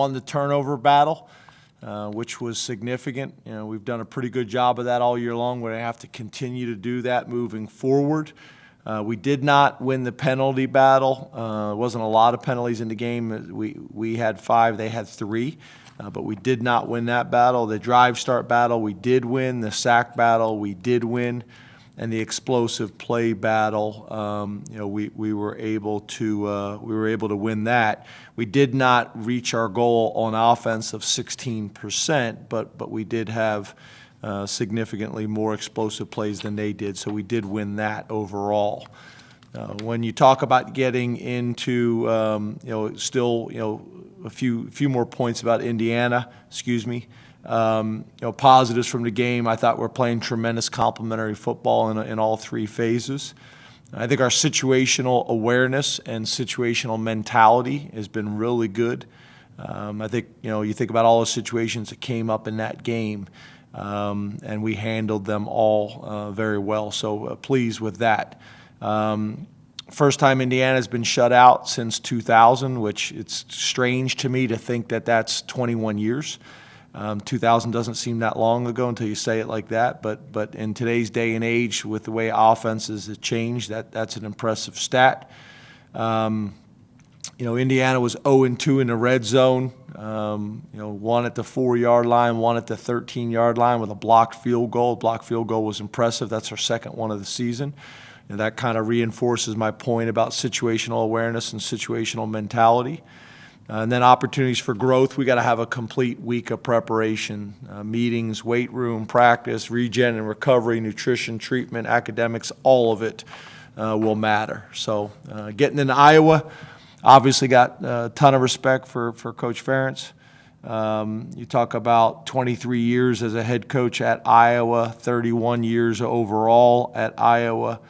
won the turnover battle, which was significant. We've done a pretty good job of that all year long. We're going to have to continue to do that moving forward. We did not win the penalty battle. It wasn't a lot of penalties in the game. We had 5, they had 3, but we did not win that battle. The drive start battle we did win. The sack battle we did win, and the explosive play battle, we were able to win that. We did not reach our goal on offense of 16%, but we did have significantly more explosive plays than they did, so we did win that overall. When you talk about getting into, a few more points about Indiana, positives from the game. I thought we're playing tremendous complementary football in all 3 phases. I think our situational awareness and situational mentality has been really good. I think, you think about all the situations that came up in that game, and we handled them all very well. So pleased with that. First time Indiana's been shut out since 2000, which it's strange to me to think that that's 21 years. 2000 doesn't seem that long ago until you say it like that, but in today's day and age, with the way offenses have changed, that's an impressive stat. Indiana was 0-2 in the red zone. 1 at the 4-yard line, 1 at the 13-yard line with a blocked field goal. Blocked field goal was impressive. That's our second one of the season. And that kind of reinforces my point about situational awareness and situational mentality. And then opportunities for growth. We got to have a complete week of preparation, meetings, weight room, practice, regen and recovery, nutrition, treatment, academics, all of it will matter. So getting into Iowa, obviously got a ton of respect for Coach Ferentz. You talk about 23 years as a head coach at Iowa, 31 years overall at Iowa.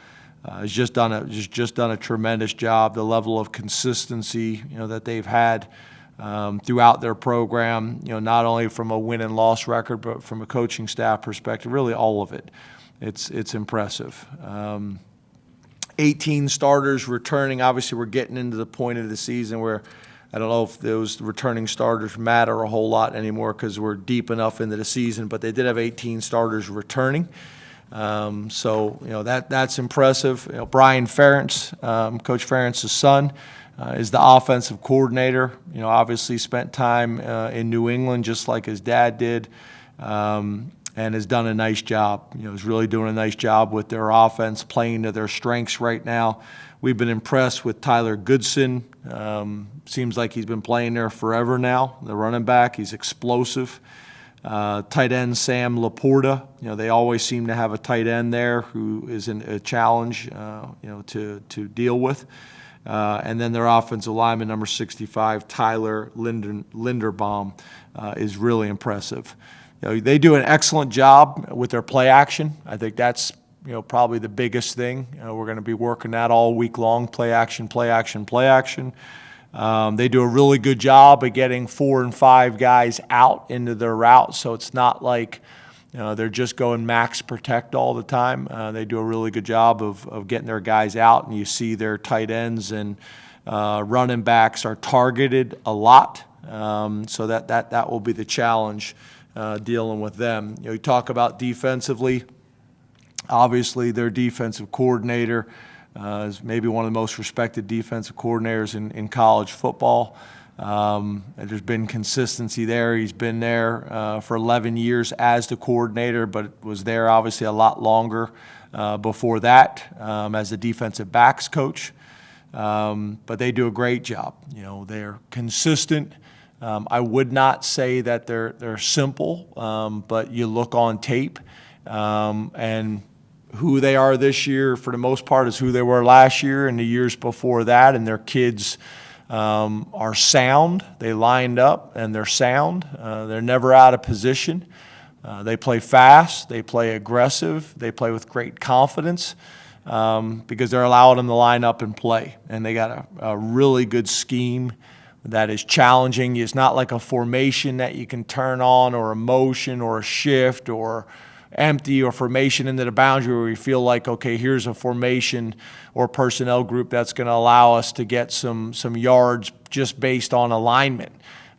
Has just done a tremendous job. The level of consistency that they've had throughout their program, not only from a win and loss record, but from a coaching staff perspective, really all of it. It's impressive. 18 starters returning. Obviously, we're getting into the point of the season where I don't know if those returning starters matter a whole lot anymore because we're deep enough into the season, but they did have 18 starters returning. That's impressive. Brian Ferentz, Coach Ferentz's son, is the offensive coordinator. Obviously spent time in New England just like his dad did, and has done a nice job. Is really doing a nice job with their offense, playing to their strengths right now. We've been impressed with Tyler Goodson. Seems like he's been playing there forever now. The running back, he's explosive. Tight end Sam Laporta, they always seem to have a tight end there who is a challenge, to deal with. And then their offensive lineman, number 65, Tyler Linderbaum, is really impressive. They do an excellent job with their play action. I think that's probably the biggest thing. We're going to be working that all week long. Play action, play action, play action. They do a really good job of getting 4 and 5 guys out into their route, so it's not like they're just going max protect all the time. They do a really good job of getting their guys out, and you see their tight ends and running backs are targeted a lot, so that will be the challenge dealing with them. You talk about defensively. Obviously, their defensive coordinator is maybe one of the most respected defensive coordinators in college football. There's been consistency there. He's been there for 11 years as the coordinator, but was there obviously a lot longer before that as the defensive backs coach. But they do a great job. They're consistent. I would not say that they're simple, but you look on tape and who they are this year, for the most part, is who they were last year and the years before that, and their kids are sound. They lined up, and they're sound. They're never out of position. They play fast. They play aggressive. They play with great confidence because they're allowing them to line up and play, and they got a really good scheme that is challenging. It's not like a formation that you can turn on or a motion or a shift or empty or formation into the boundary where we feel like, okay, here's a formation or personnel group that's going to allow us to get some yards just based on alignment.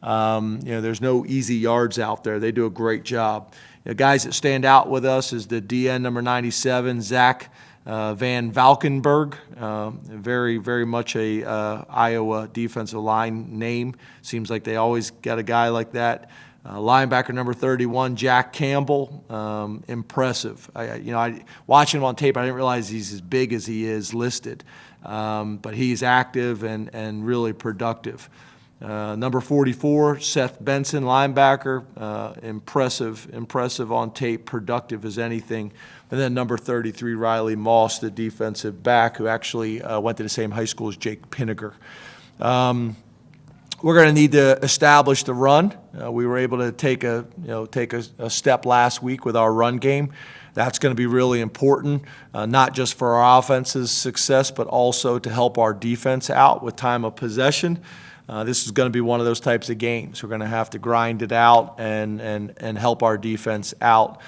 There's no easy yards out there. They do a great job. The guys that stand out with us is the DN number 97, Zach Van Valkenburg, very, very much a Iowa defensive line name. Seems like they always got a guy like that. Linebacker number 31, Jack Campbell, impressive. Watching him on tape, I didn't realize he's as big as he is listed, but he's active and really productive. Number 44, Seth Benson, linebacker, impressive on tape, productive as anything. And then number 33, Riley Moss, the defensive back, who actually went to the same high school as Jake Pinniger. We're going to need to establish the run. We were able to take a step last week with our run game. That's going to be really important, not just for our offense's success, but also to help our defense out with time of possession. This is going to be one of those types of games. We're going to have to grind it out and help our defense out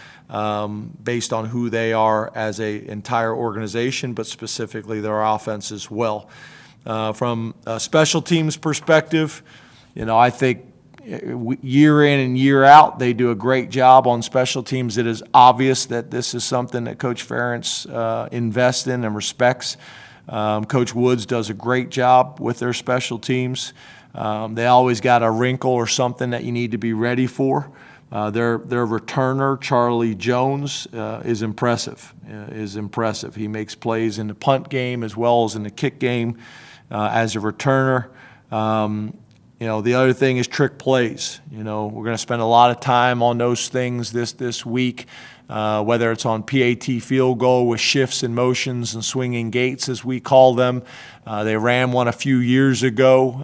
based on who they are as an entire organization, but specifically their offense as well. From a special teams perspective, I think year in and year out, they do a great job on special teams. It is obvious that this is something that Coach Ferentz invests in and respects. Coach Woods does a great job with their special teams. They always got a wrinkle or something that you need to be ready for. Their returner, Charlie Jones, is impressive. He makes plays in the punt game as well as in the kick game as a returner. The other thing is trick plays. We're going to spend a lot of time on those things this week, whether it's on PAT field goal with shifts and motions and swinging gates, as we call them. They ran one a few years ago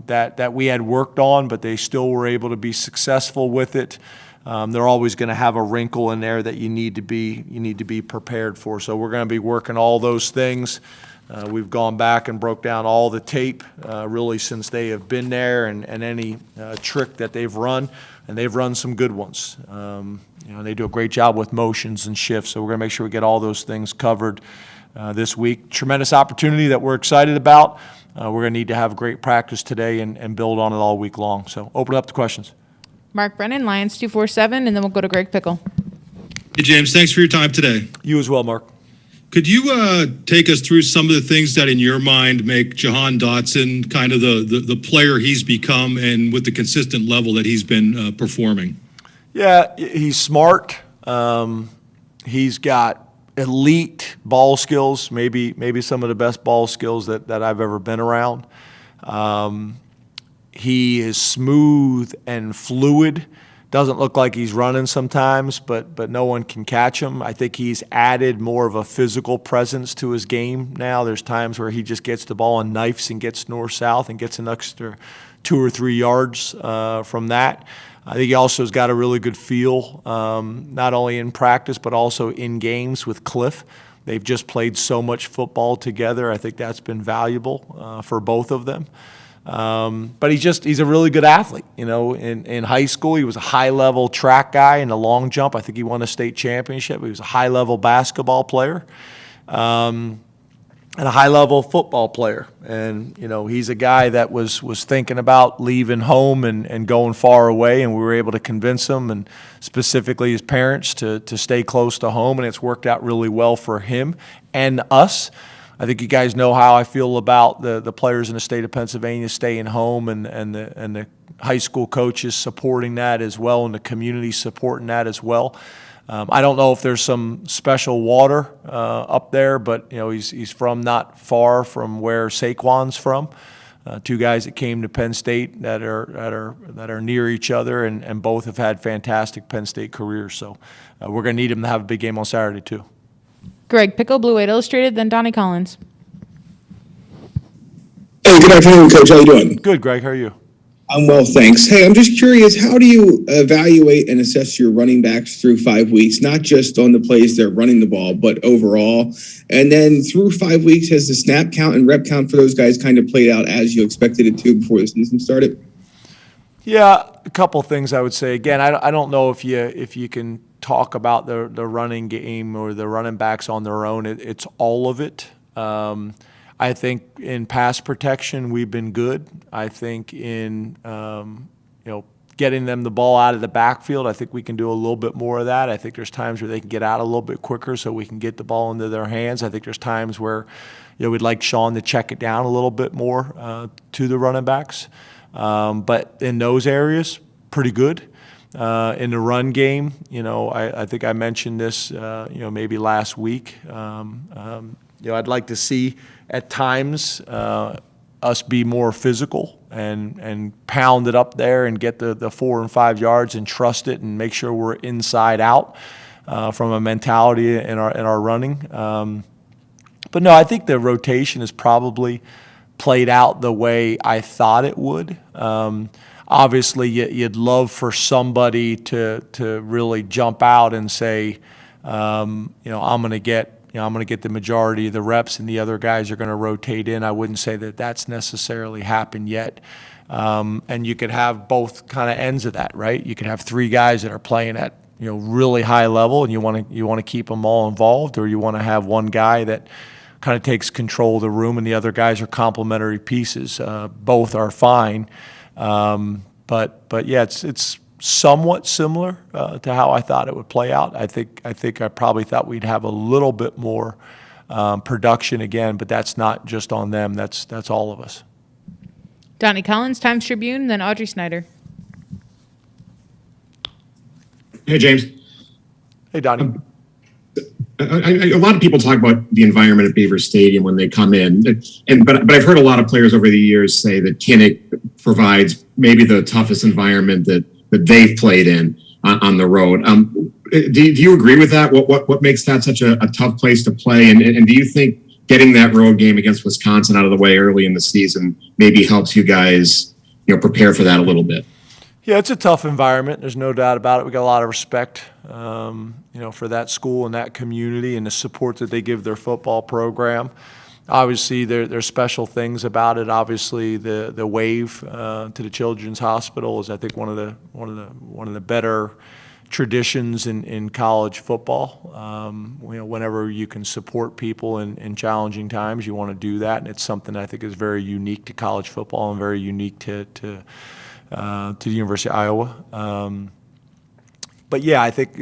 that we had worked on, but they still were able to be successful with it. They're always going to have a wrinkle in there that you need to be prepared for. So we're going to be working all those things. We've gone back and broke down all the tape really since they have been there and any trick that they've run, and they've run some good ones. They do a great job with motions and shifts, so we're going to make sure we get all those things covered this week. Tremendous opportunity that we're excited about. We're going to need to have great practice today and build on it all week long. So open it up to questions. Mark Brennan, Lions 247, and then we'll go to Greg Pickle. Hey, James, thanks for your time today. You as well, Mark. Could you take us through some of the things that in your mind make Jahan Dotson kind of the player he's become and with the consistent level that he's been performing? Yeah, he's smart. He's got elite ball skills, maybe some of the best ball skills that I've ever been around. He is smooth and fluid. Doesn't look like he's running sometimes, but no one can catch him. I think he's added more of a physical presence to his game now. There's times where he just gets the ball and knifes and gets north-south and gets an extra 2 or 3 yards from that. I think he also has got a really good feel, not only in practice but also in games with Cliff. They've just played so much football together. I think that's been valuable for both of them. But he's a really good athlete. In high school, he was a high-level track guy in the long jump. I think he won a state championship. He was a high-level basketball player and a high-level football player. And, he's a guy that was thinking about leaving home and going far away, and we were able to convince him, and specifically his parents, to stay close to home, and it's worked out really well for him and us. I think you guys know how I feel about the players in the state of Pennsylvania staying home and the high school coaches supporting that as well and the community supporting that as well. I don't know if there's some special water up there, but he's from not far from where Saquon's from. Two guys that came to Penn State that are near each other and both have had fantastic Penn State careers. So we're going to need him to have a big game on Saturday too. Greg Pickle, Blue 8 Illustrated, then Donnie Collins. Hey, good afternoon, Coach. How you doing? Good, Greg. How are you? I'm well, thanks. Hey, I'm just curious, how do you evaluate and assess your running backs through 5 weeks, not just on the plays they're running the ball, but overall? And then through 5 weeks, has the snap count and rep count for those guys kind of played out as you expected it to before the season started? Yeah, a couple things I would say. Again, I don't know if you can talk about the running game or the running backs on their own. It's all of it. I think in pass protection we've been good. I think in getting them the ball out of the backfield. I think we can do a little bit more of that. I think there's times where they can get out a little bit quicker so we can get the ball into their hands. I think there's times where we'd like Sean to check it down a little bit more to the running backs. But in those areas, pretty good. In the run game, I think I mentioned this, maybe last week. I'd like to see at times us be more physical and pound it up there and get the 4 and 5 yards and trust it and make sure we're inside out from a mentality in our running. But no, I think the rotation is probably played out the way I thought it would. Obviously, you'd love for somebody to really jump out and say, I'm going to get the majority of the reps, and the other guys are going to rotate in. I wouldn't say that that's necessarily happened yet. And you could have both kind of ends of that, right? You could have 3 guys that are playing at really high level, and you want to keep them all involved, or you want to have one guy that kind of takes control of the room, and the other guys are complementary pieces. Both are fine. But yeah, it's somewhat similar to how I thought it would play out. I think I probably thought we'd have a little bit more production again, but that's not just on them. That's all of us. Donnie Collins, Times Tribune, then Audrey Snyder. Hey, James. Hey, Donnie. A lot of people talk about the environment at Beaver Stadium when they come in, but I've heard a lot of players over the years say that Kinnick provides maybe the toughest environment that they've played in on the road. Do you agree with that? What makes that such a tough place to play? And do you think getting that road game against Wisconsin out of the way early in the season maybe helps you guys prepare for that a little bit? Yeah, it's a tough environment. There's no doubt about it. We got a lot of respect, for that school and that community and the support that they give their football program. Obviously, there's special things about it. Obviously, the wave to the Children's Hospital is, I think, one of the better traditions in college football. Whenever you can support people in challenging times, you want to do that, and it's something I think is very unique to college football and very unique to the University of Iowa. But yeah, I think